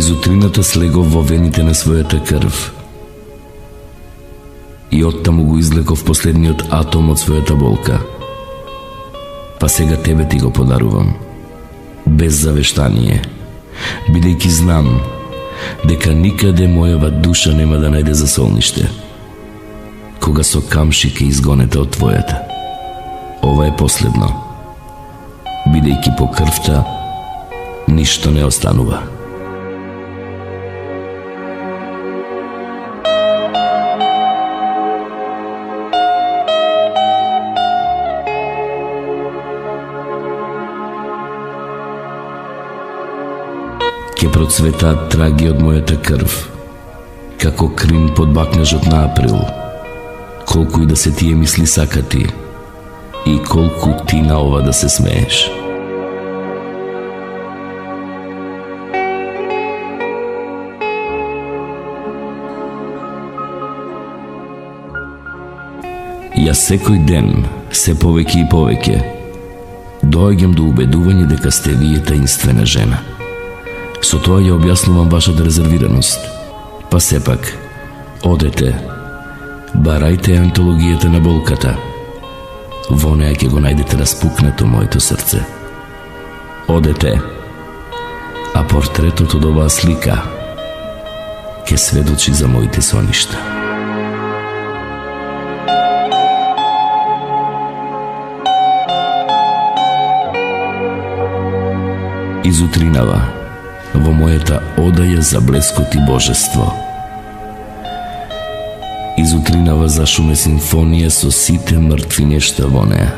Изутрината слегов во вените на својата крв и оттаму го излеков последниот атом од својата болка. Па сега тебе ти го подарувам, без завештание, бидејќи знам дека никаде мојава душа нема да најде засолниште, кога со камши ке изгонете од твојата. Ова е последно, бидејќи по крвта ништо не останува. Ке процветаат траги од мојата крв, како крин под бакнежот на април, колку и да се тие мисли сакати, и колку ти на ова да се смееш. Јас секој ден, се повеќе и повеќе, доаѓам до убедување дека сте вие таинствена жена. Со тоа ја објаснувам вашата резервираност. Па сепак, одете, барајте антологијата на болката. Во неја ќе го најдете распукнато моето срце. Одете, а портретот од оваа слика ќе сведочи за моите соништа. Изутринава, во мојата одаја за блескот и божество. Изутринава зашуме симфонија со сите мртви нешта во неа.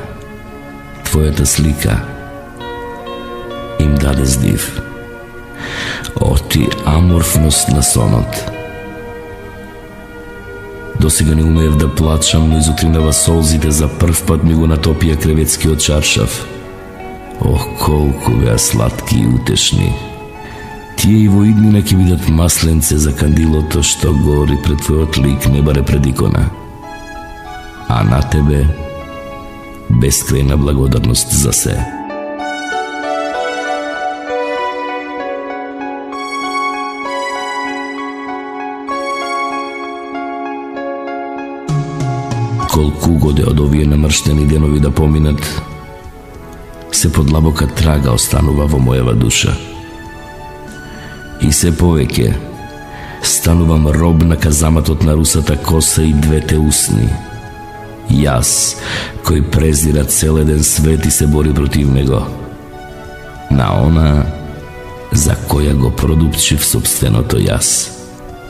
Твојата слика им даде здив. О, ти аморфност на сонот. Досега не умеев да плачам, но изутринава солзите за прв пат ми го натопија креветскиот чаршав. Ох, колку беа сладки и утешни. Тие и во иднина ќе бидат масленце за кандилото што гори пред твојот лик, не баре пред икона. А на тебе бескрајна благодарност за се. Колку годе од овие намрштени денови да поминат, се подлабока трага останува во мојава душа. И се повеќе станувам роб на казаматот на русата коса и двете усни. Јас, кој презира цел еден свет и се бори против него. На она за која го продупчив собственото јас,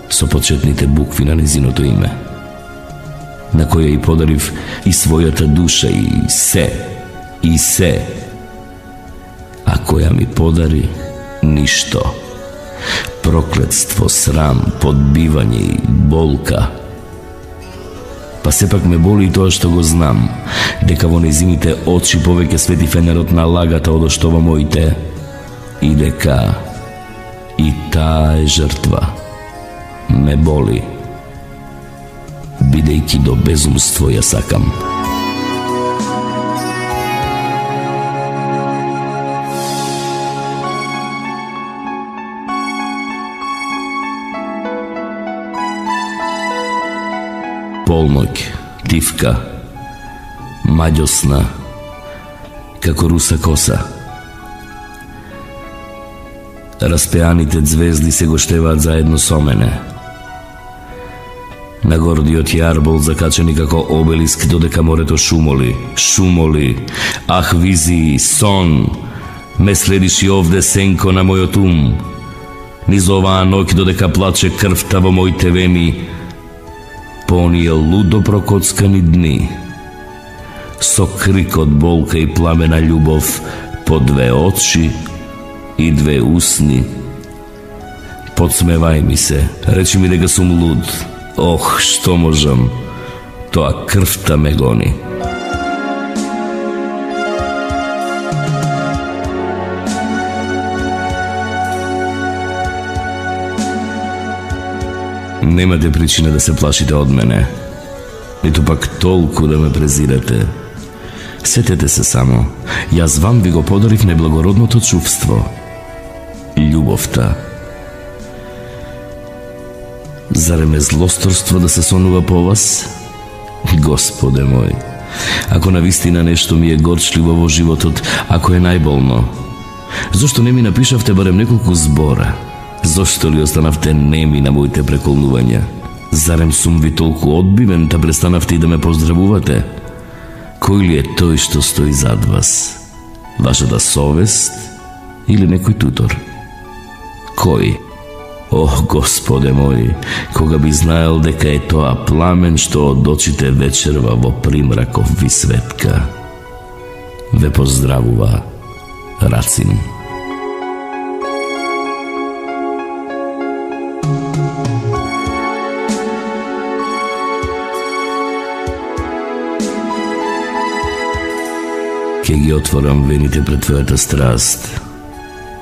со почетните букви на незиното име, на која и подарив и својата душа и се, а која ми подари ништо. Проклетство, срам, подбивање и болка. Па сепак ме боли и тоа што го знам, дека во незините очи повеќе свети фенерот на лагата одошто во моите, и дека и таа е жртва. Ме боли, бидејќи до безумство ја сакам. Полноќ, тивка, маѓосна, како руса коса. Распеаните звезди се гоштеваат заедно со мене. На гордиот јарбол закачени како обелиск, додека морето шумоли, ах визии, сон, ме следиш и овде сенко на мојот ум. Низ оваа ноќ додека плаче крвта во моите вени, по оние лудо прокоцкани дни, со крик од болка и пламена љубов, по две очи и две усни. Подсмевај ми се, речи ми дека сум луд. Ох, што можам, тоа крвта ме гони. Немате причина да се плашите од мене, ниту пак толку да ме презирате. Сетете се само, јас вам ви го подарив неблагородното чувство, љубовта. Зарем е злосторство да се сонува по вас? Господе мој, ако навистина нешто ми е горчливо во животот, ако е најболно, зошто не ми напишавте барем неколку збора? Зошто ли останавте неми на моите преколнувања? Зарем сум ви толку одбивен, та престанавте и да ме поздравувате? Кој ли е тој што стои зад вас? Вашата совест или некој тутор? Кој? Ох, Господе мој, кога би знаел дека е тоа пламен што од очите вечерва во примраков ви светка. Ве поздравува Рацин. Ке ги отворам вените пред твојата страст,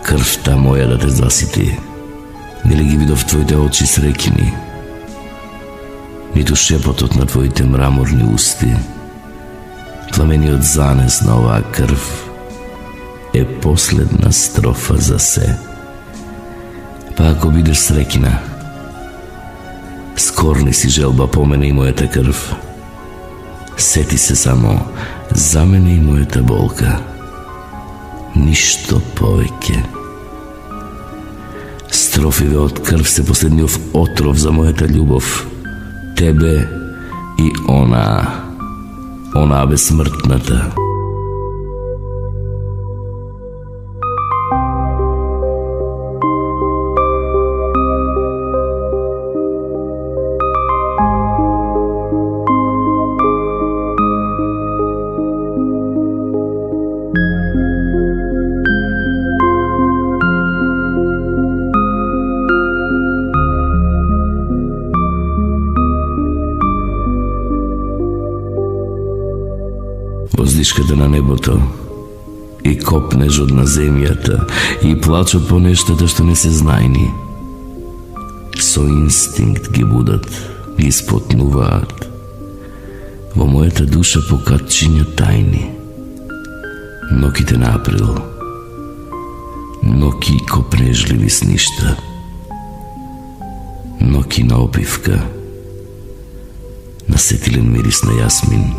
крвта моја да те засити. Нели ги видов твоите очи среќни, ниту шепотот на твоите мраморни усти. Пламениот занес на оваа крв е последна строфа за се. Па ако бидеш среќна, скорни си желба по мене и мојата крв. Сети се само за мене и мојата болка. Ништо повеќе. Строфиве од крв се последниот отров за мојата љубов. Тебе и она безсмртната. Воздишката на небото и копнежот на земјата и плачот по нештата што не се знајни. Со инстинкт ги будат, ги спотнуваат. Во мојата душа покатчиња тајни. Ноките на април, ноки копнежливи сништа, ноки на опивка, на сетилен мирис на јасмин,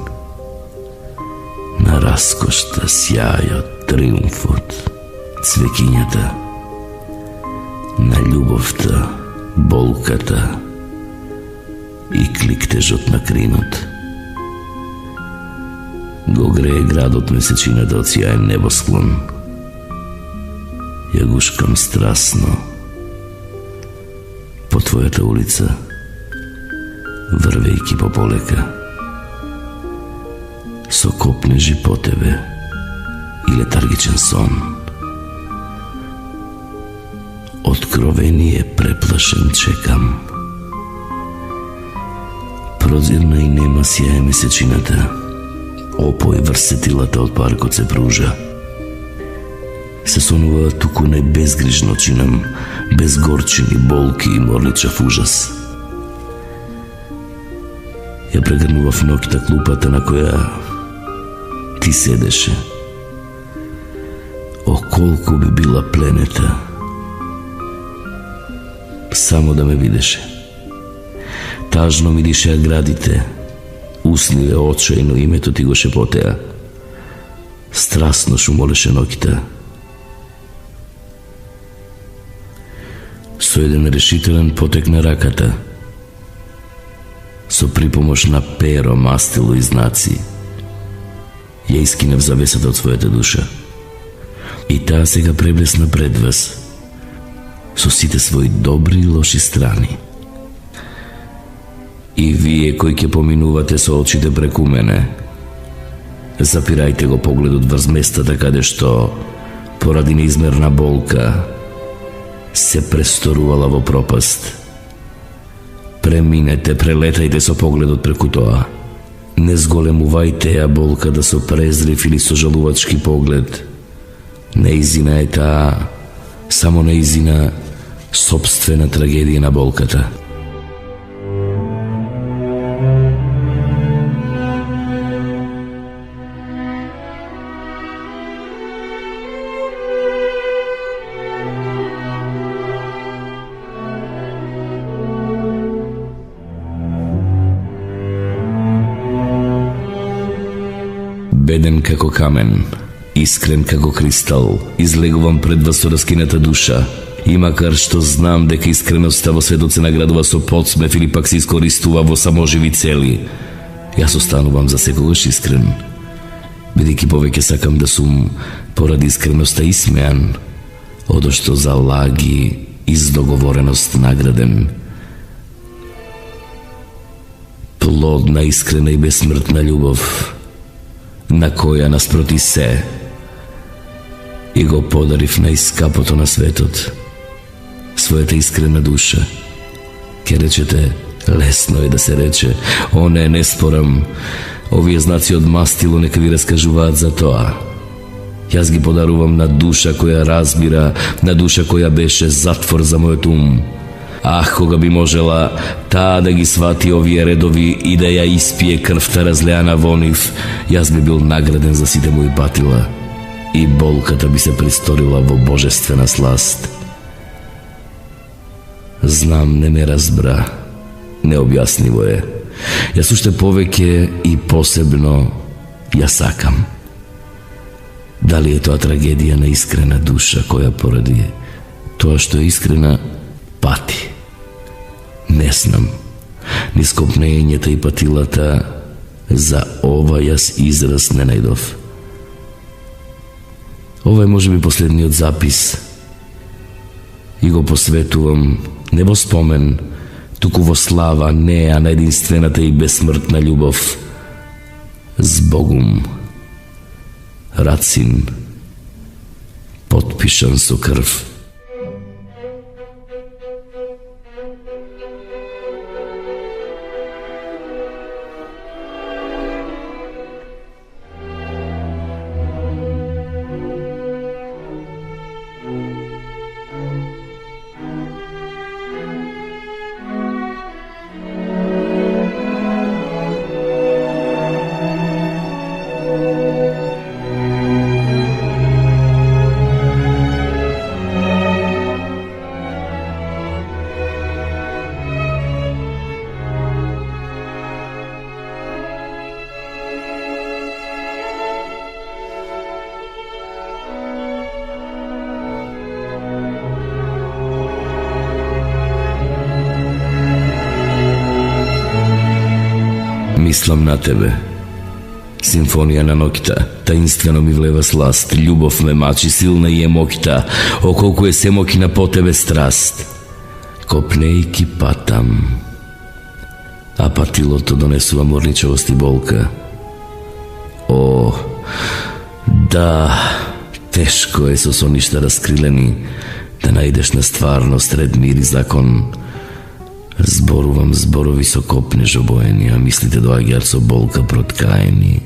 на раскошта, сјајот, триумфот, цвеќињата, на љубовта, болката и кликтежот на кринот. Го грее градот месечината од сјаен небосклон. Ја гушкам страстно по твојата улица, врвејки по полека. Со копнежи по тебе и летаргичен сон. Откровение преплашен чекам. Прозирна и нема сјае месечината. Опој врз сетилата од паркот се пружа. Се сонува туку најбезгрижно чинам, без горчини, болки и морличав ужас. Ја прегрнував ноќта клупата на која ти седеше. О, колку би била пленета, само да ме видеше. Тажно миришеа градите, усниве очајно името ти го шепотеа. Страстно шумолеше ноќта. Со еден решителен потек на раката, со припомош на перо, мастило и знаци, ја искинав завесата од својата душа. И таа сега преблесна пред вас, со сите своји добри и лоши страни. И вие кои ќе поминувате со очите преку мене, запирајте го погледот врз местата каде што, поради неизмерна болка, се престорувала во пропаст. Преминете, прелетајте со погледот преку тоа. Не зголемувајте ја болката со презрив или со жалувачки поглед. Неизина е таа, само неизина собствена трагедија на болката. Беден како камен, искрен како кристал, излегувам пред вас со раскината душа. И макар што знам дека искреноста во светот се наградува со подсмев или пак се искористува во саможиви цели, јас останувам за секогаш искрен, бидејќи повеќе сакам да сум поради искреноста исмеан, одошто за лаги и договореност награден. Плодна, искрена и безсмртна љубов, на која наспроти се и го подарив најскапото на светот, својата искрена душа. Ке речете, лесно е да се рече, о не спорам, овие знаци од мастило нека ви раскажуваат за тоа. Јас ги подарувам на душа која разбира, на душа која беше затвор за мојот ум. Ах, кога би можела таа да ги свати овие редови и да ја испие крвта разлеана во нив, јас би бил награден за сите мои патила и болката би се присторила во божествена сласт. Знам, не ме разбра, необјасниво е. Јас уште повеќе и посебно ја сакам. Дали е тоа трагедија на искрена душа која поради тоа што е искрена пати? Не знам. Низ копнењата и патилата за ова јас израз не најдов. Ова е можеби последниот запис и го посветувам не во спомен, туку во слава неа на единствената и безсмртна љубов. Збогум. Рацин, потпишан со крв. Мислам на тебе. Симфонија на ноќта, таинствено ми влева сласт, љубов ме мачи, силна и е моќта, о колку е се моќна по тебе страст. Копнејки патам, а патилото донесува морничавост и болка. О, да, тешко е со соништа раскрилени да најдеш на стварност ред, мир и закон. Зборувам зборови со копнеж обоени, а мислите доаѓаат со болка проткаени.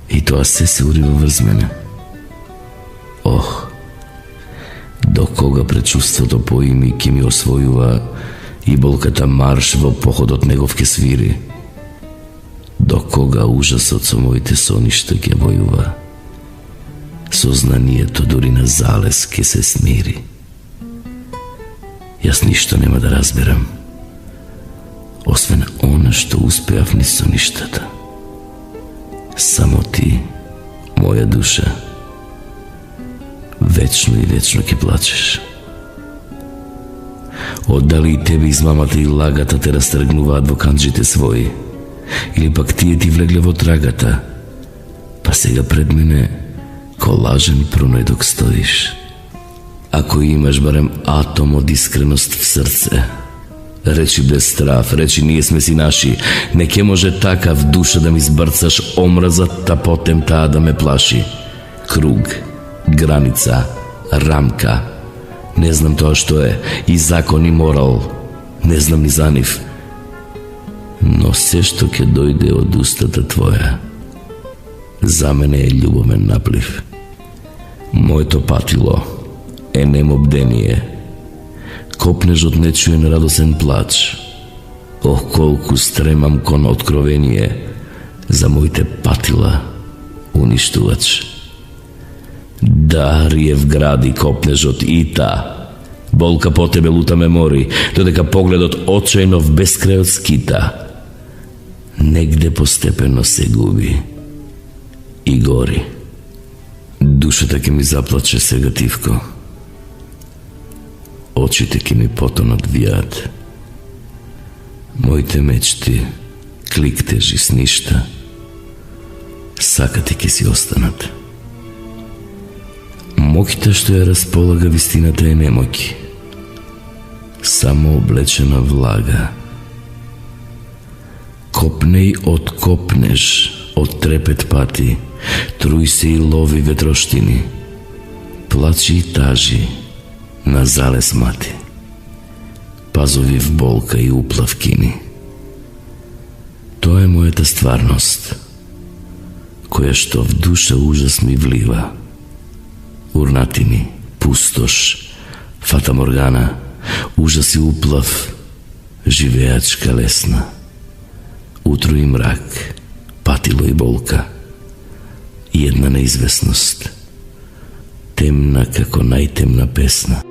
И тоа се урива врз мене. Ох, до кога пречувството по име ќе ми освојува и болката марш во походот негов ке свири? До кога ужасот со моите соништа ќе војува? Сознанието дури на залез ке се смири. Јас ништо нема да разберам, освен она што успеав низ соништата. Само ти, моја душа, вечно и вечно ќе плачеш. Оддали и тебе измамата и лагата те растргнуваат во канџите своји, или пак тие ти влегле во трагата, па сега пред мене ко лажен пронајдок стоиш. Ако имаш барем атом од искреност в срце, речи без страв, речи ние сме си наши, не ке може така в душа да ми збрцаш омразат, та потем таа да ме плаши. Круг, граница, рамка, не знам тоа што е, и закон и морал, не знам ни за нив. Но се што ќе дојде од устата твоја, за мене е љубовен наплив. Моето патило е немо бдение, копнежот нечуен радосен плач. Ох, колку стремам кон откровение за моите патила, уништувач. Да, риев гради копнежот и та, болка по тебе лута ме мори, додека погледот очајно в безкрајот скита. Негде постепено се губи, и гори. Душата ќе ми заплаче сега тивко. Очите ќе ми потонат вијат. Моите мечти, кликтежи с ништа, сакати ќе си останат. Моќта што ја располага вистината е немоќ, само облечена влага. Копнеј откопнеш, од трепет пати, труј се и лови ветроштини, плачи и тажи на залез мати, пазови в болка и уплавкини. Тоа е мојата стварност, која што в душа ужас ми влива. Урнатини, пустош, фатаморгана, ужас и уплав, живеачка лесна. Утро и мрак, патило и болка, и една неизвестност, темна како најтемна песна.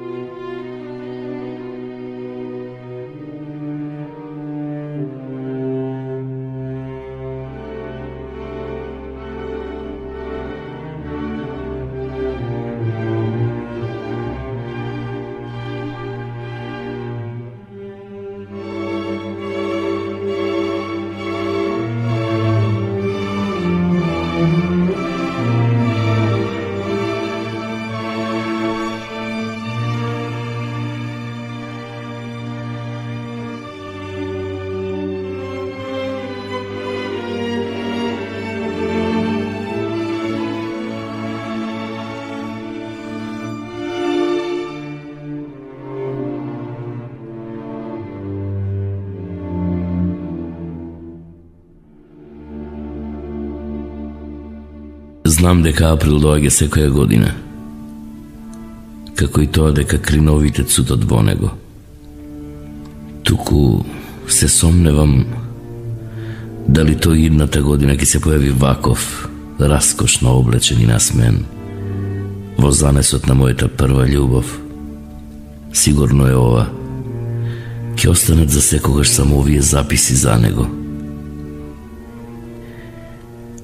Знам дека април доаѓа секоја година, како и тоа дека криновите цутат во него. Туку се сомневам дали тој идната година ќе се појави ваков, раскошно облечен и насмеен, во занесот на мојата прва љубов. Сигурно е ова. Ќе останат за секогаш само овие записи за него.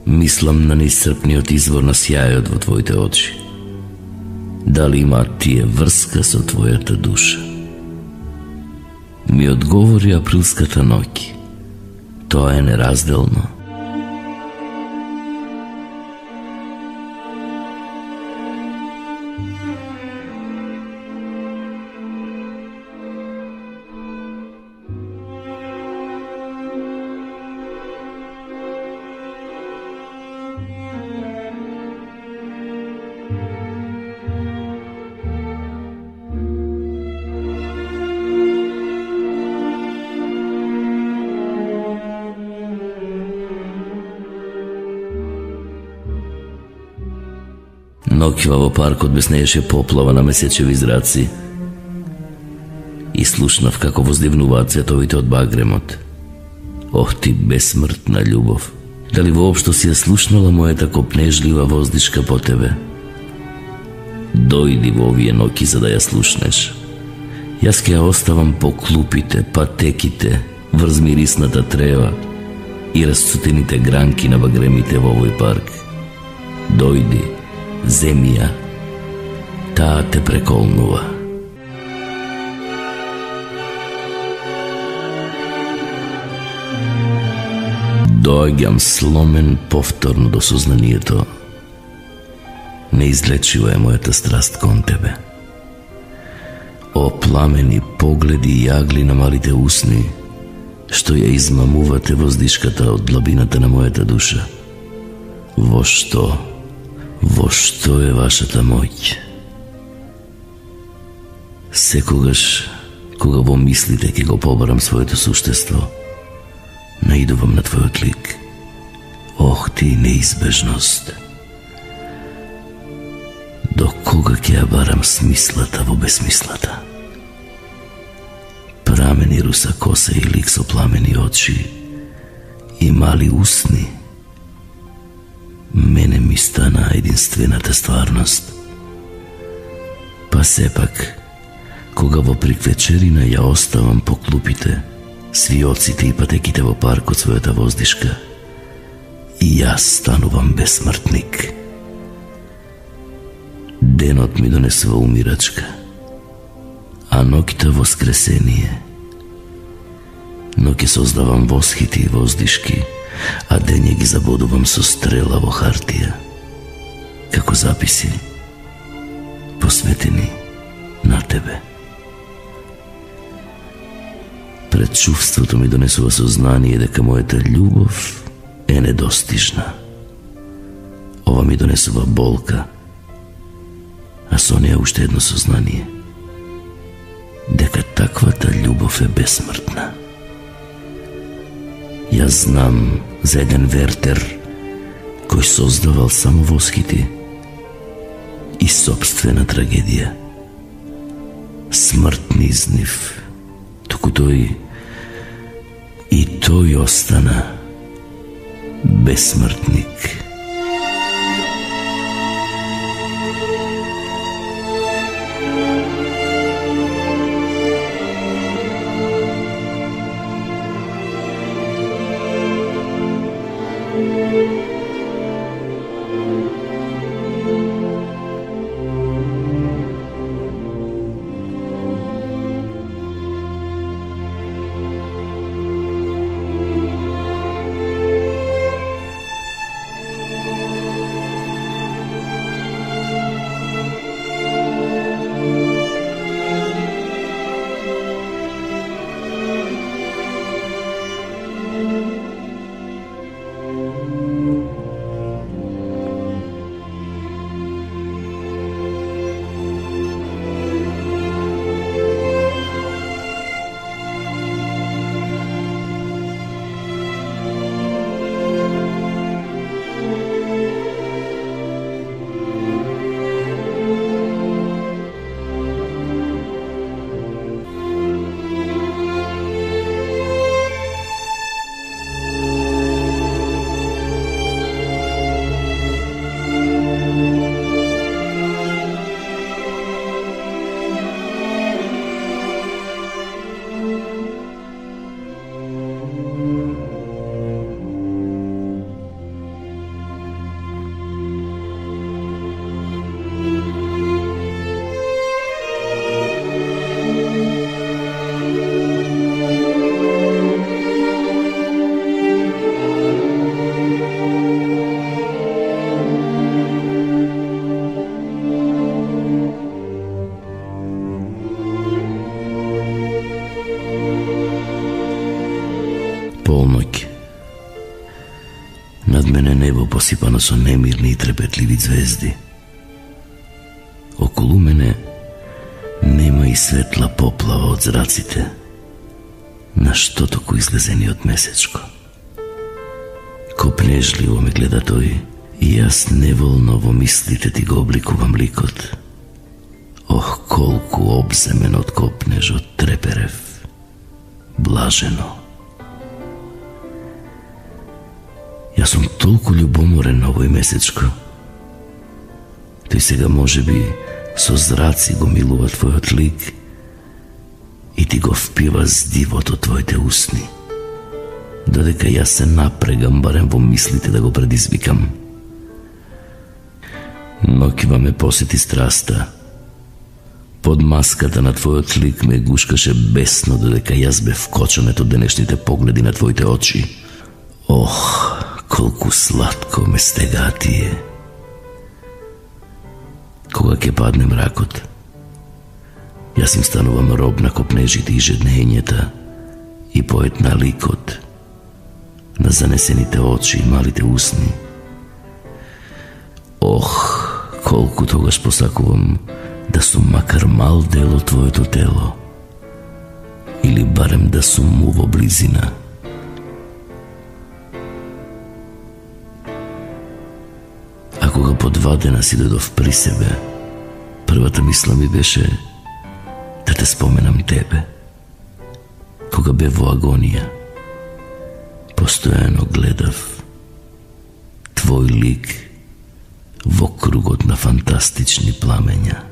Мислам на неисцрпниот извор на сјајот во твоите очи. Дали имаат тие врска со твојата душа? Ми одговори априлската ноќ. Тоа е неразделно. Ноќва во паркот безнееше поплава на месечеви зраци и слушнав како воздивнуваат цветовите од багремот. Ох ти бесмртна љубов, дали воопшто си ја слушнала мојата копнежлива воздишка по тебе? Дојди во овие ноќи за да ја слушнеш. Јас ќе ја оставам по клупите, патеките, врз мирисната трева и расцутените гранки на багремите во овој парк. Дојди, земја, таа те преколнува. Доаѓам сломен повторно до сознанието. Неизлечива е мојата страст кон тебе. О пламени погледи и јагли на малите усни, што ја измамувате воздишката од длабината на мојата душа. Во што е вашата моќ? Секогаш, кога во мислите ќе го побарам своето суштество, наидувам на твојот лик. Ох ти неизбежност! До кога ќе ја барам смислата во бесмислата? Прамени руса коса и лик со пламени очи и мали усни. Мене ми стана единствената стварност. Па сепак, кога во приквечерина ја оставам по клупите, свиоците и патеките во паркот својата воздишка, и јас станувам бесмртник. Денот ми донесува умирачка, а ноќта воскресение. Ноќе создавам восхити и воздишки, а дење ги забодувам со стрела во хартија, како записи посветени на тебе. Предчувството ми донесува сознание дека мојата љубов е недостижна. Ова ми донесува болка, а со неја уште едно сознание дека таквата љубов е бесмртна. Јас знам за еден Вертер кој создавал само восхити и собствена трагедија. Смрт низ нив, туку тој остана бесмртник. Полноќ. Над мене небо посипано со немирни и трепетливи звезди. Околу мене нема и светла поплава од зраците на што току излезени од месечко. Копнежливо ме гледа тој и јас неволно во мислите ти го обликувам ликот. Ох, колку обземен од копнежот треперев, блажено. Јас сум толку љубоморен на овој месечко. Тој сега можеби со зраци го милува твојот лик и ти го впива с дивото твоите усни, додека јас се напрегам барем во мислите да го предизвикам. Ноќва ме посети страста. Под маската на твојот лик ме гушкаше бесно додека јас бев вкоченет од денешните погледи на твоите очи. Ох, колку сладко ме стегаа тие. Кога ќе падне мракот, јас им станувам роб на копнежите и жеднењата и поет на ликот, на занесените очи и малите усни. Ох, колку тогаш посакувам да сум макар мал дел од твоето тело, или барем да сум му во близина. А кога подвадена си додов при себе, првата мисла ми беше да те споменам тебе. Кога бе во агонија, постојано гледав твој лик во кругот на фантастични пламења.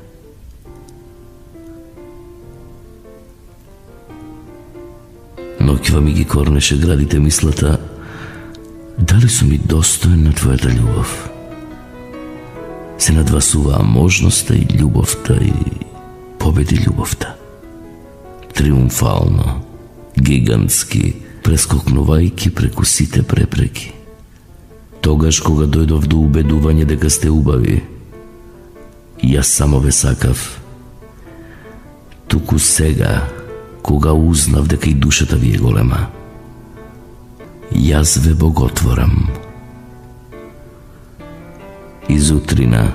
Ноќва ми ги корнеше градите мислата Дали сум и достоен на твојата љубов? Се надвасуваа можноста и љубовта и победи љубовта. Триумфално, гигантски, прескокнувајќи преку сите препреки. Тогаш кога дојдов до убедување дека сте убави, јас само ве сакав. Туку сега, кога узнав дека и душата ви е голема, јас ве боготворам. Изутрина,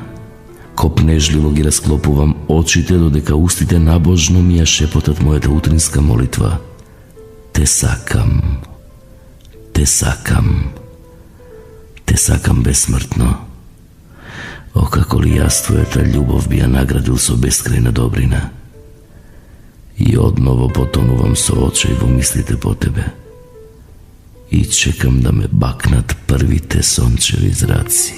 копнежливо ги расклопувам очите додека устите набожно ми ја шепотат мојата утринска молитва. Те сакам, те сакам, те сакам бесмртно. О, како ли јас твојата љубов би ја наградил со бескрајна добрина. И одново потонувам со очај во мислите по тебе. И чекам да ме бакнат првите сончеви зраци.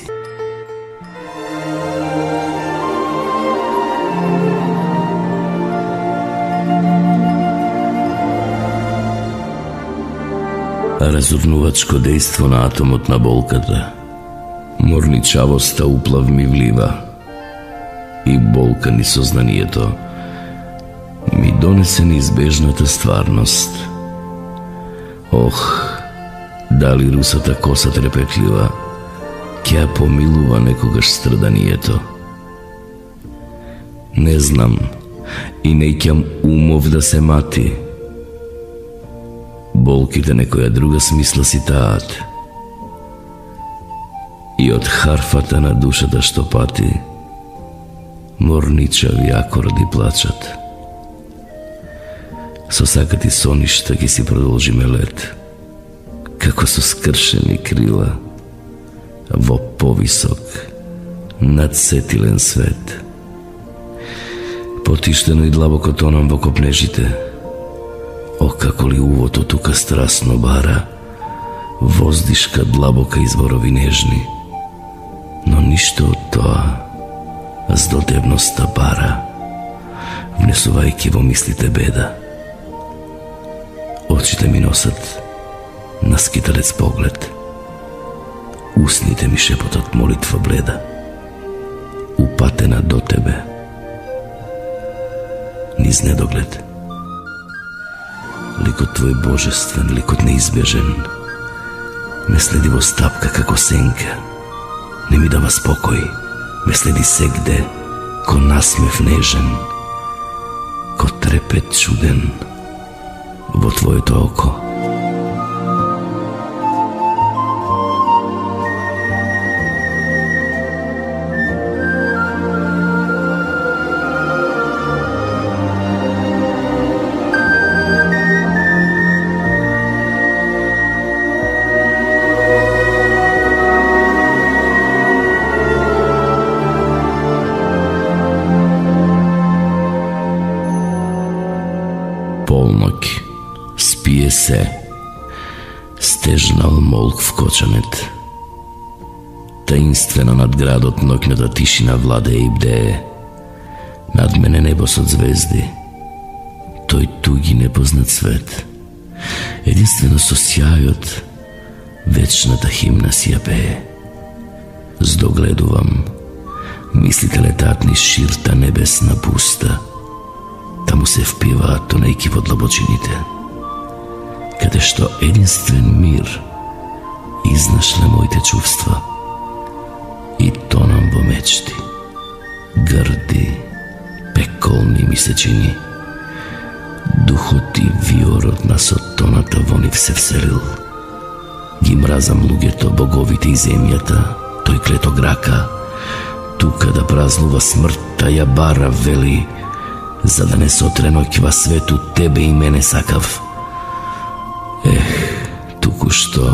Разурнувачко дејство на атомот на болката. Морничавоста уплав ми влива и болка ни сознанието ми донесе неизбежната стварност. Ох, дали русата коса трепетлива ќе ја помилува некогаш страданието. Не знам и неќам умов да се мати. Болките некоја друга смисла си таат. И од харфата на душата што пати, морничави акорди плачат. Со сакати соништа ќе си продолжиме лет, како со скршени крила, во повисок, надсетилен свет. Потиштено и длабоко тонам во копнежите. О, како ли увото тука страстно бара, воздишка длабока и зборови нежни. Но ништо од тоа, здодевноста бара, внесувајќи во мислите беда. Очите ми носат на скиталец поглед, устните ми шепотат молитва бледа, упатена до тебе, низ недоглед. Ликот твој божествен, ликот неизбежен, ме следи во стапка како сенка, не ми дава спокој, ме следи сегде, ко насмев нежен, ко трепет чуден во твоето око. Полноќ, спие се, стежнал молк в кочанет. Таинствено над градот ноќната тишина владее и бдее. Над мене небо со звезди, тој туги непознат свет. Единствено со сјајот вечната химна си ја пее. Здогледувам, мислите летаат низ ширта небесна пуста. Таму се впиваат тонејки во длабочините, каде што единствен мир изнашле моите чувства и тонам во мечти. Грди, пеколни ми се чини. Духот и виорот на сотоната во нив се вселил. Ги мразам луѓето, боговите и земјата, тој клетог рака, тука да празнува смртта ја бара, вели, за да не сотреноќва свету тебе и мене сакав. Туку што,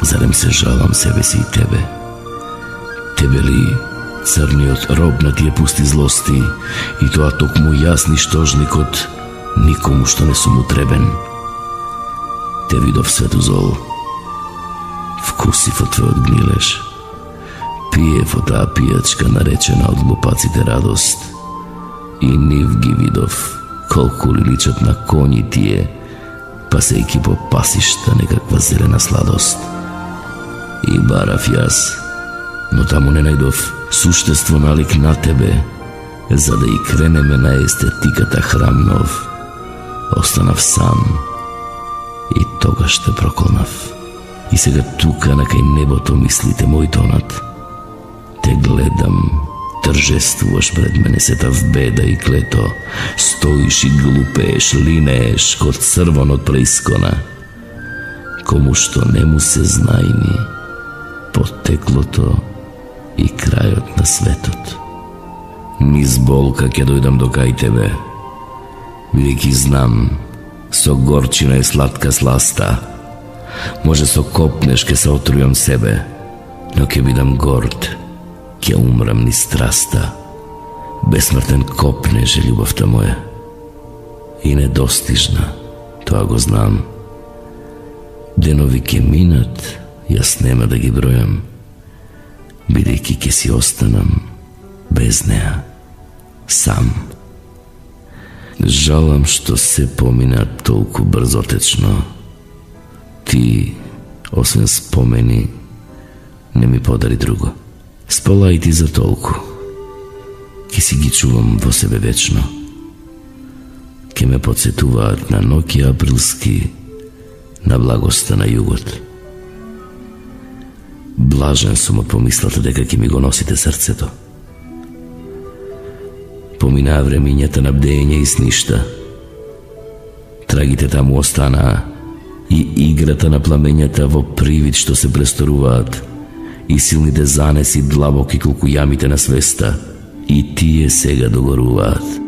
зарем се жалам себе си и тебе? Тебе ли црниот роб на тие пусти злости, и тоа токму јас ништожникот, никому што не сум утребен? Те видов свету зол, вкусив од твојот гнилеш, пиев од таа пијачка наречена од глупаците радост, и нив ги видов колку ли личат на коњи тие, пасејки по пасишта некаква зелена сладост. барав јас, но таму не најдов суштество налик на тебе, за да и кренеме на естетиката храмнов. Останав сам и тогаш те проконав. И сега тука на кај небото мислите мој тонат. Те гледам, торжествуваш пред мене сета в беда и клето. Стоиш и глупееш, линееш код црвон од преискона. Кому што не му се знајни потеклото и крајот на светот. Низ болка ќе дојдам до кај тебе, бидејќи знам, со горчина е сладка сласта. Може со копнеш ке се отрујам себе, но ке бидам горд, ке умрам низ страста. Бесмртен копнеш е љубовта моја и недостижна, тоа го знам. Денови ке минат, јас нема да ги бројам, бидејќи ке си останам без неа, сам. Жалам што се помина толку брзотечно. Ти, освен спомени, не ми подари друго. Спола и ти за толку. Ке си ги чувам во себе вечно. Ке ме подсетуваат на ноќи априлски, на благоста на југот. Блажен сум од помислата дека ќе ми го носите срцето. Поминаа времињата на бдење и сништа. Трагите таму останаа и играта на пламењата во привид што се престоруваат, и силните занеси длабоки колку јамите на свеста, и тие сега догоруваат.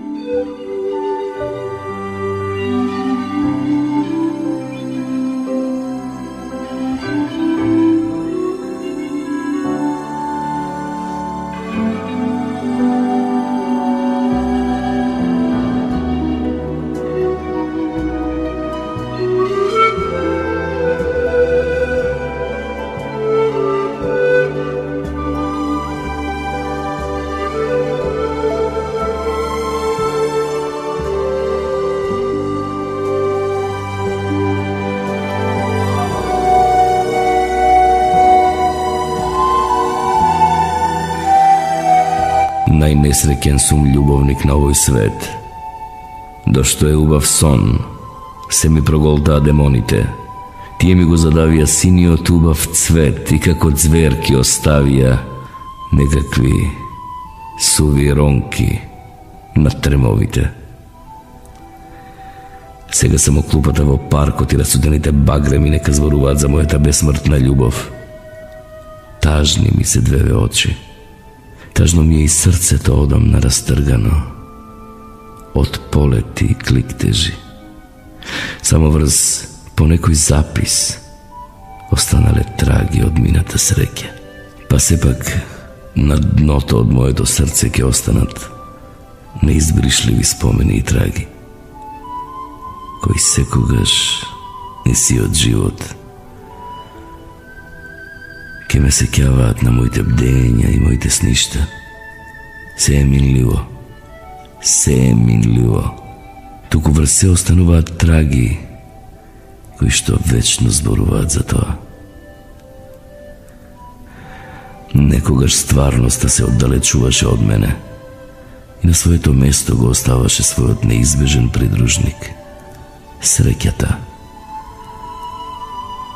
Најнесреќен сум љубовник на овој свет. Дошто е убав сон, се ми проголтаа демоните. Тие ми го задавија синиот убав цвет и како зверки оставија некакви суви ронки на тремовите. Сега само клупата во паркот и расудените багреми нека зборуваат за мојата бесмртна љубов. Тажни ми се двеве очи. Тажно ми е и срцето одамна растргано од полети и кликтежи. Само врз по некој запис останале траги од мината среќа. Па сепак на дното од моето срце ќе останат неизбришливи спомени и траги, кои секогаш не си од живот. Ке ме сеќаваат на моите бдења и моите сништа. Се е минливо, се е минливо. Туку врз се остануваат траги, кои што вечно зборуваат за тоа. Некогаш стварноста се оддалечуваше од мене и на своето место го оставаше својот неизбежен придружник — среќата.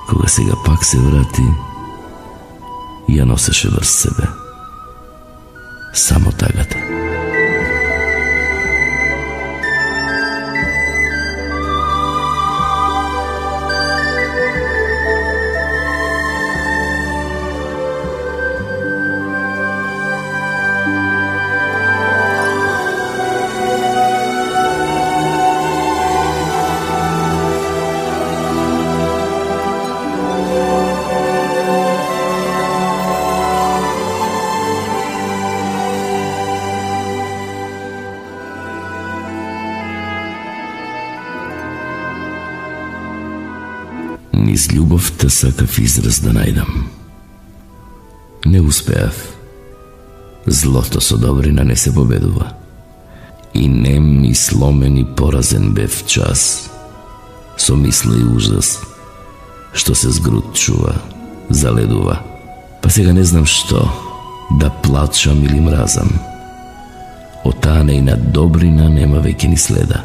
Кога сега пак се врати, ја носеше врз себе само тагата. Низ љубовта сакав израз да најдам. Не успеав. Злото со добрина не се победува. И нем и сломен и поразен бев час, со мисла и ужас, што се згрутчува, заледува. Па сега не знам што, да плачам или мразам. Од таа нејна добрина нема веќе ни следа.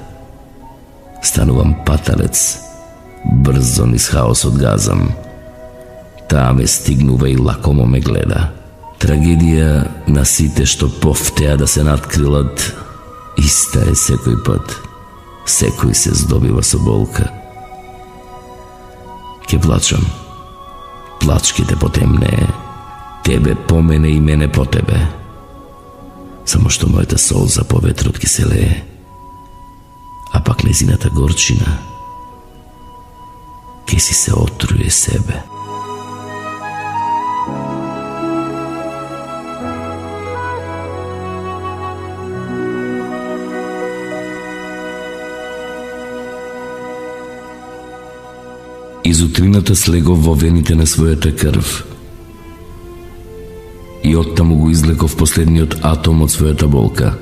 Станувам паталец, брзо низ хаосот газам. Таа ме стигнува и лакомо ме гледа. Трагедија на сите што повтеа да се надкрилат, иста е секој пат. Секој се здобива со болка. Ке плачам. Плач ке те потемнее. Тебе по мене и мене по тебе. Само што мојата солза по ветрот ке се лее. А пак незината горчина ке си се отруе себе. Изутрината слегов во вените на својата крв и оттаму го излеков последниот атом од својата болка.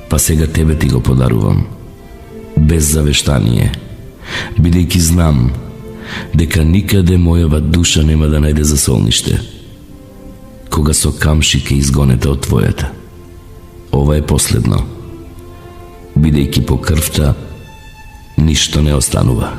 Па сега тебе ти го подарувам, без завештание, бидејќи знам дека никаде мојава душа нема да најде засолниште, кога со камши ке изгонете од твојата. Ова е последно, бидејќи по крвта ништо не останува.